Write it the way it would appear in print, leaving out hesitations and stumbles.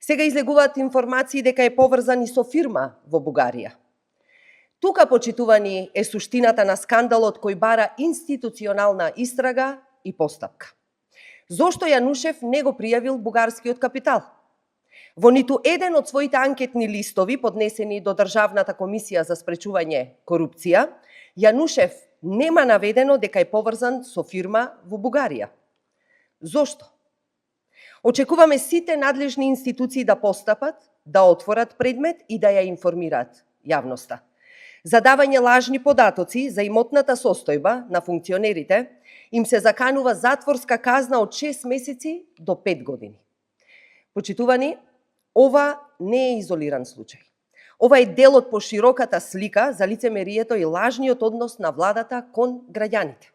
Сега излегуваат информации дека е поврзан и со фирма во Бугарија. Тука, почитувани, е суштината на скандалот кој бара институционална истрага и постапка. Зошто Јанушев не го пријавил бугарскиот капитал? Во ниту еден од своите анкетни листови, поднесени до Државната комисија за спречување корупција, Јанушев нема наведено дека е поврзан со фирма во Бугарија. Зошто? Очекуваме сите надлежни институции да постапат, да отворат предмет и да ја информираат јавноста. За давање лажни податоци за имотната состојба на функционерите им се заканува затворска казна од 6 месеци до 5 години. Почитувани, ова не е изолиран случај. Ова е дел од пошироката слика за лицемерието и лажниот однос на владата кон граѓаните.